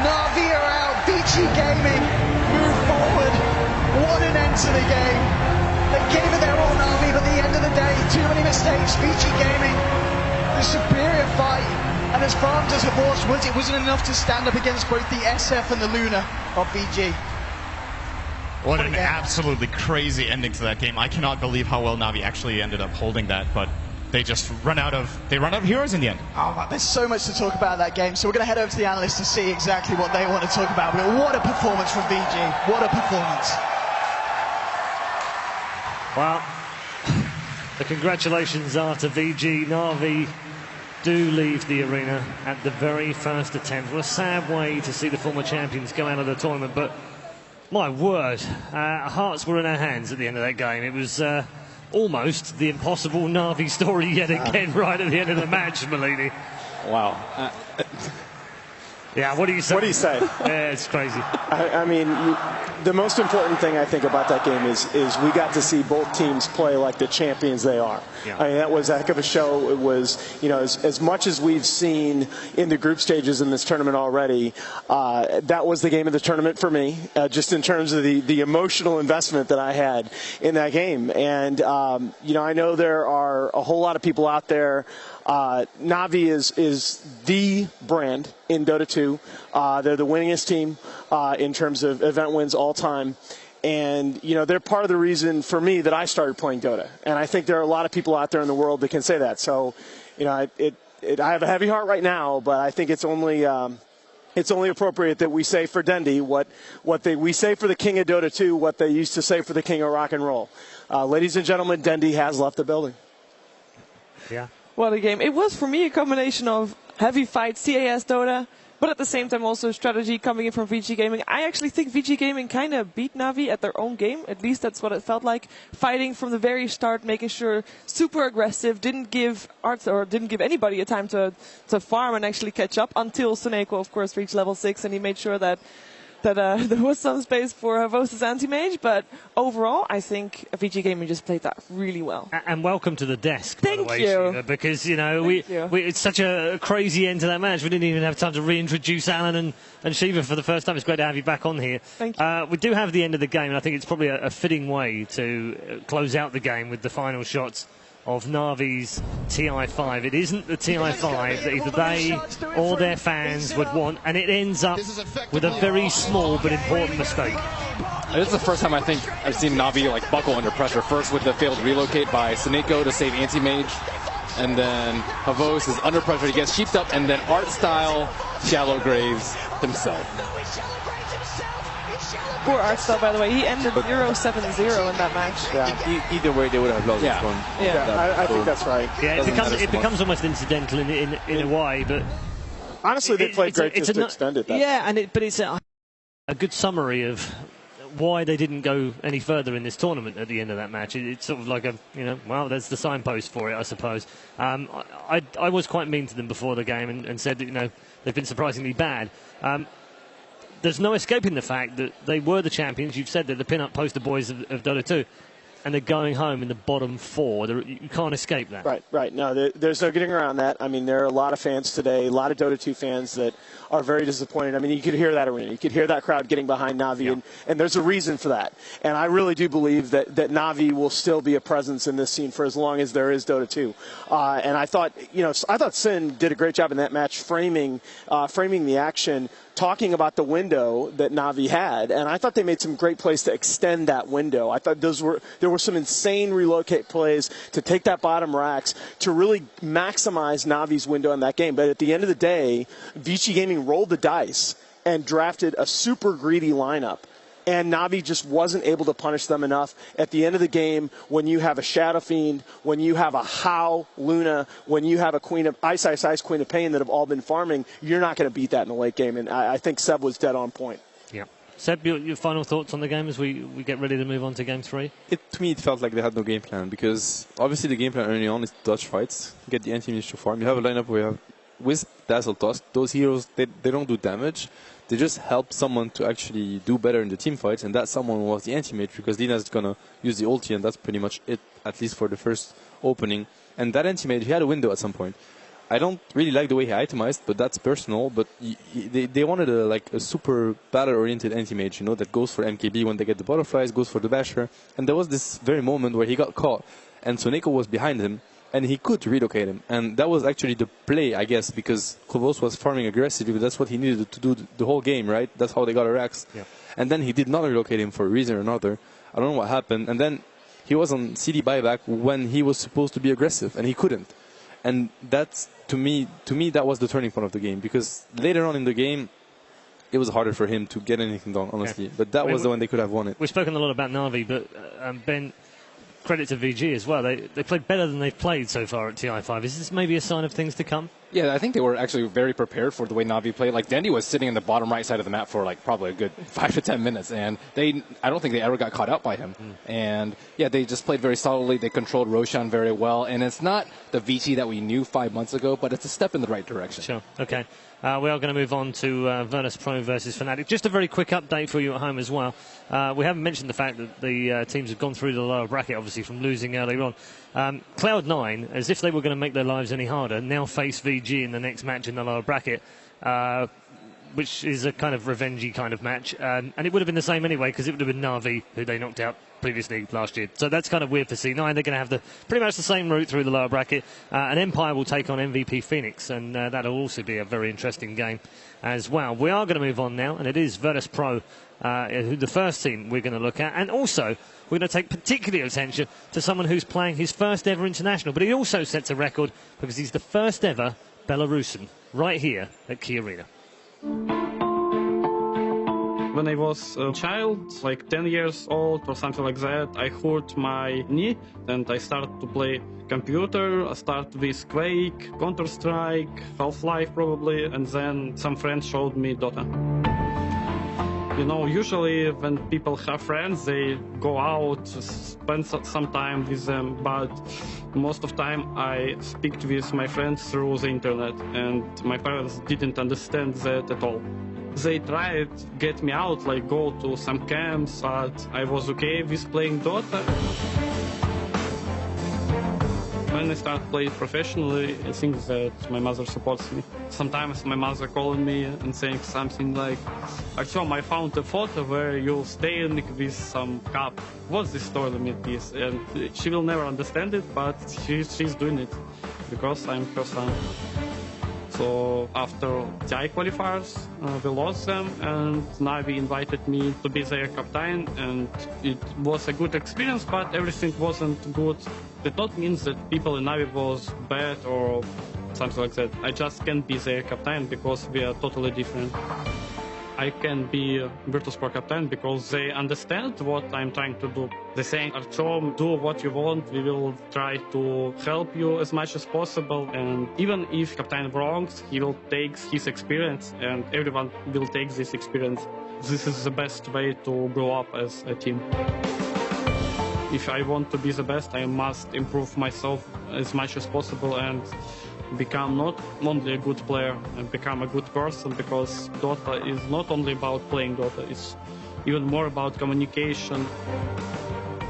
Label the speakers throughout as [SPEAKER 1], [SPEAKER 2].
[SPEAKER 1] Na'Vi are out. VG Gaming move forward. What an end to the game. They gave it their all, Na'Vi, but at the end of the day, too many mistakes. VG Gaming, the superior fight. And as farmed as Havors was, it wasn't enough to stand up against both the SF and the Luna of VG.
[SPEAKER 2] What an absolutely crazy ending to that game. I cannot believe how well Na'Vi actually ended up holding that, but they just run out of heroes in the end.
[SPEAKER 1] Oh, there's so much to talk about that game, so we're going to head over to the analysts to see exactly what they want to talk about. But what a performance from VG. What a performance.
[SPEAKER 3] Well, the congratulations are to VG. Na'Vi do leave the arena at the very first attempt. What a sad way to see the former champions go out of the tournament, but my word, hearts were in our hands at the end of that game. It was almost the impossible Na'Vi story yet again right at the end of the match, Malini.
[SPEAKER 4] Wow.
[SPEAKER 3] Yeah, what do you say?
[SPEAKER 4] What do you say?
[SPEAKER 3] Yeah, it's crazy.
[SPEAKER 4] I mean, the most important thing I think about that game is we got to see both teams play like the champions they are.
[SPEAKER 3] Yeah.
[SPEAKER 4] I mean, that was a heck of a show. It was, you know, as much as we've seen in the group stages in this tournament already, that was the game of the tournament for me, just in terms of the emotional investment that I had in that game. And, you know, I know there are a whole lot of people out there. Na'Vi is the brand in Dota 2. They're the winningest team in terms of event wins all time. And, you know, they're part of the reason for me that I started playing Dota. And I think there are a lot of people out there in the world that can say that. So, you know, I have a heavy heart right now, but I think it's only appropriate that we say for Dendi what we say for the king of Dota 2, what they used to say for the king of rock and roll. Ladies and gentlemen, Dendi has left the building.
[SPEAKER 3] Yeah.
[SPEAKER 5] What a game. It was, for me, a combination of heavy fight, CAS Dota, but at the same time also strategy coming in from VG Gaming. I actually think VG Gaming kind of beat Na'Vi at their own game. At least that's what it felt like. Fighting from the very start, making sure super aggressive, didn't give anybody a time to farm and actually catch up until Suneko, of course, reached level 6, and he made sure that there was some space for Havos' anti-mage, but overall, I think VG Gaming just played that really well.
[SPEAKER 3] And welcome to the desk, by the way,
[SPEAKER 5] you.
[SPEAKER 3] Shiva, because, you know, it's such a crazy end to that match. We didn't even have time to reintroduce Alan and Shiva for the first time. It's great to have you back on here.
[SPEAKER 5] Thank you.
[SPEAKER 3] We do have the end of the game, and I think it's probably a fitting way to close out the game with the final shots of Na'Vi's TI5. It isn't the TI5 that either they or their fans would want, and it ends up with a very small but important mistake.
[SPEAKER 6] This is the first time I think I've seen Na'Vi like buckle under pressure. First with the failed relocate by Suneko to save anti-mage, and then Havos is under pressure, he gets sheeped up, and then art style Shallow Graves himself.
[SPEAKER 5] Poor Artstyle, by the way. He ended 0-7-0 in that match.
[SPEAKER 4] Yeah.
[SPEAKER 6] Either way, they would have lost this one.
[SPEAKER 5] Yeah.
[SPEAKER 4] I think that's right.
[SPEAKER 3] Yeah, it becomes almost incidental in a way, but
[SPEAKER 4] honestly, they played great just to extend it.
[SPEAKER 3] Yeah, but it's a good summary of why they didn't go any further in this tournament at the end of that match. It's sort of like well, there's the signpost for it, I suppose. I was quite mean to them before the game and said that, you know, they've been surprisingly bad. There's no escaping the fact that they were the champions. You've said they're the pin-up poster boys of Dota 2. And they're going home in the bottom 4. You can't escape that.
[SPEAKER 4] Right. No, there's no getting around that. I mean, there are a lot of fans today, a lot of Dota 2 fans that are very disappointed. I mean, you could hear that arena. You could hear that crowd getting behind Na'Vi, and there's a reason for that. And I really do believe that Na'Vi will still be a presence in this scene for as long as there is Dota 2. And I thought Sin did a great job in that match framing the action, talking about the window that Na'Vi had, and I thought they made some great plays to extend that window. I thought there were some insane relocate plays to take that bottom racks to really maximize Na'Vi's window in that game. But at the end of the day, VG Gaming rolled the dice and drafted a super greedy lineup. And Na'Vi just wasn't able to punish them enough. At the end of the game, when you have a Shadow Fiend, when you have a How Luna, when you have a Queen of Ice, Queen of Pain that have all been farming, you're not going to beat that in the late game. And I think Seb was dead on point.
[SPEAKER 3] Yeah. Seb, your final thoughts on the game as we get ready to move on to Game 3?
[SPEAKER 7] To me, it felt like they had no game plan, because obviously the game plan early on is dodge fights, get the anti-mage to farm. You have a lineup where you have, with Dazzle Tusk, those heroes, they don't do damage. They just help someone to actually do better in the team fights, and that someone was the anti-mage, because Lina's going to use the ulti, and that's pretty much it, at least for the first opening. And that anti-mage, he had a window at some point. I don't really like the way he itemized, but that's personal. But they wanted a super battle-oriented anti-mage, that goes for MKB when they get the butterflies, goes for the basher. And there was this very moment where he got caught, and Soneko was behind him, and he could relocate him. And that was actually the play, I guess, because Kovos was farming aggressively, but that's what he needed to do the whole game, right? That's how they got a Rax. Yeah. And then he did not relocate him for a reason or another. I don't know what happened. And then he was on CD buyback when he was supposed to be aggressive, and he couldn't. And that's, to me, that was the turning point of the game, because later on in the game, it was harder for him to get anything done, honestly. Yeah. But that was the one they could have won it.
[SPEAKER 3] We've spoken a lot about Na'Vi, but Ben, credit to VG as well. They played better than they've played so far at TI5. Is this maybe a sign of things to come?
[SPEAKER 6] Yeah, I think they were actually very prepared for the way Na'Vi played. Like, Dandy was sitting in the bottom right side of the map for probably a good 5 to 10 minutes, and I don't think they ever got caught out by him. And yeah, they just played very solidly. They controlled Roshan very well, and it's not the VG that we knew 5 months ago, but it's a step in the right direction.
[SPEAKER 3] Sure. Okay. We are going to move on to Virtus Pro versus Fnatic. Just a very quick update for you at home as well. We haven't mentioned the fact that the teams have gone through the lower bracket, obviously, from losing earlier on. Cloud9, as if they were going to make their lives any harder, now face VG in the next match in the lower bracket, which is a kind of revengey kind of match. And it would have been the same anyway, because it would have been Na'Vi, who they knocked out previously last year. So that's kind of weird for C9. They're going to have pretty much the same route through the lower bracket. And Empire will take on MVP Phoenix, and that'll also be a very interesting game as well. We are going to move on now, and it is Virtus Pro, the first team we're going to look at. And also, we're going to take particular attention to someone who's playing his first ever international, but he also sets a record because he's the first ever Belarusian right here at Key Arena.
[SPEAKER 8] When I was a child, like 10 years old or something like that, I hurt my knee and I started to play computer. I started with Quake, Counter-Strike, Half-Life probably, and then some friends showed me Dota. Usually when people have friends, they go out, spend some time with them, but most of the time I speak with my friends through the internet, and my parents didn't understand that at all. They tried to get me out, like go to some camps, but I was okay with playing Dota. When I started playing professionally, I think that my mother supports me. Sometimes my mother calling me and saying something like, Artyom, I found a photo where you're staying with some cup. What's this story is? And she will never understand it, but she's doing it because I'm her son. So after TI qualifiers, we lost them, and Na'Vi invited me to be their captain, and it was a good experience, but everything wasn't good. It not means that people in Na'Vi was bad or something like that. I just can't be their captain because we are totally different. I can be Virtus Pro captain because they understand what I'm trying to do. They say, Artyom, do what you want. We will try to help you as much as possible. And even if captain wrongs, he will take his experience, and everyone will take this experience. This is the best way to grow up as a team. If I want to be the best, I must improve myself as much as possible and become not only a good player and become a good person, because Dota is not only about playing Dota, it's even more about communication.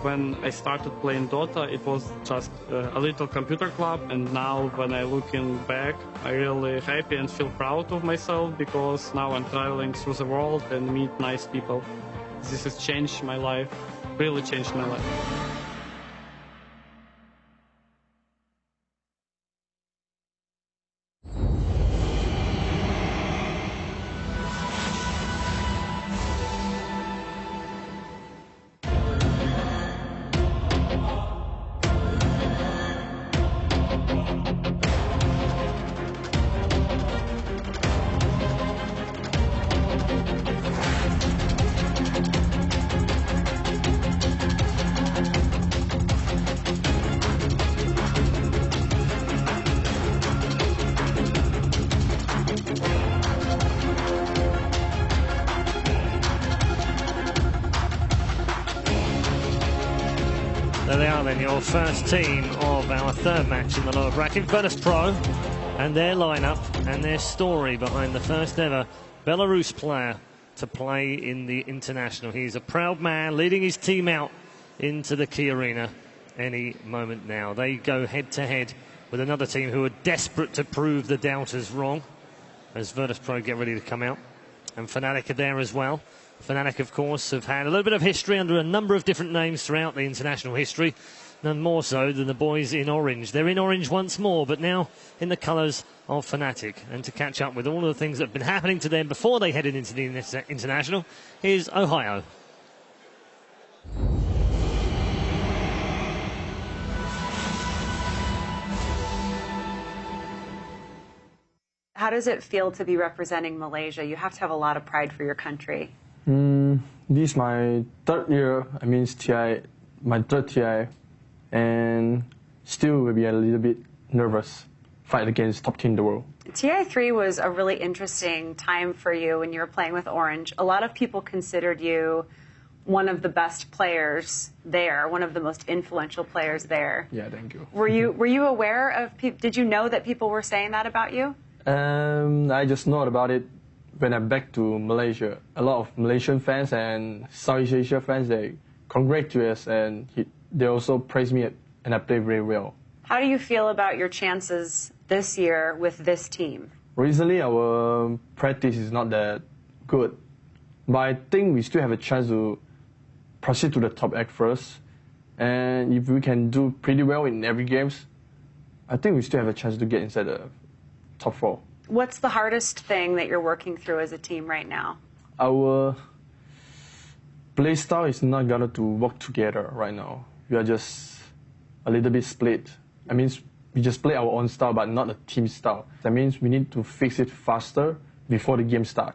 [SPEAKER 8] When I started playing Dota, it was just a little computer club, and now when I looking back, I'm really happy and feel proud of myself because now I'm traveling through the world and meet nice people. This has changed my life, really changed my life.
[SPEAKER 3] There they are then, your first team of our third match in the lower bracket. Virtus Pro and their lineup and their story behind the first ever Belarus player to play in the international. He's a proud man leading his team out into the Key Arena any moment now. They go head to head with another team who are desperate to prove the doubters wrong as Virtus.pro get ready to come out. And Fnatic are there as well. Fnatic, of course, have had a little bit of history under a number of different names throughout the international history, none more so than the boys in orange. They're in orange once more, but now in the colours of Fnatic. And to catch up with all of the things that have been happening to them before they headed into the international, here's Ohio.
[SPEAKER 9] How does it feel to be representing Malaysia? You have to have a lot of pride for your country.
[SPEAKER 10] This is my third year, TI, my third TI, and still will be a little bit nervous, fight against top team in the world.
[SPEAKER 9] TI3 was a really interesting time for you when you were playing with Orange. A lot of people considered you one of the best players there, one of the most influential players there.
[SPEAKER 10] Yeah, thank you.
[SPEAKER 9] Were you aware of, did you know that people were saying that about you?
[SPEAKER 10] I just know about it when I'm back to Malaysia. A lot of Malaysian fans and Southeast Asia fans, they congratulate us and they also praise me and I play very well.
[SPEAKER 9] How do you feel about your chances this year with this team?
[SPEAKER 10] Recently, our practice is not that good, but I think we still have a chance to proceed to the top 8 first. And if we can do pretty well in every games, I think we still have a chance to get inside the top 4.
[SPEAKER 9] What's the hardest thing that you're working through as a team right now?
[SPEAKER 10] Our play style is not going to work together right now. We are just a little bit split. That means we just play our own style, but not a team style. That means we need to fix it faster before the game starts.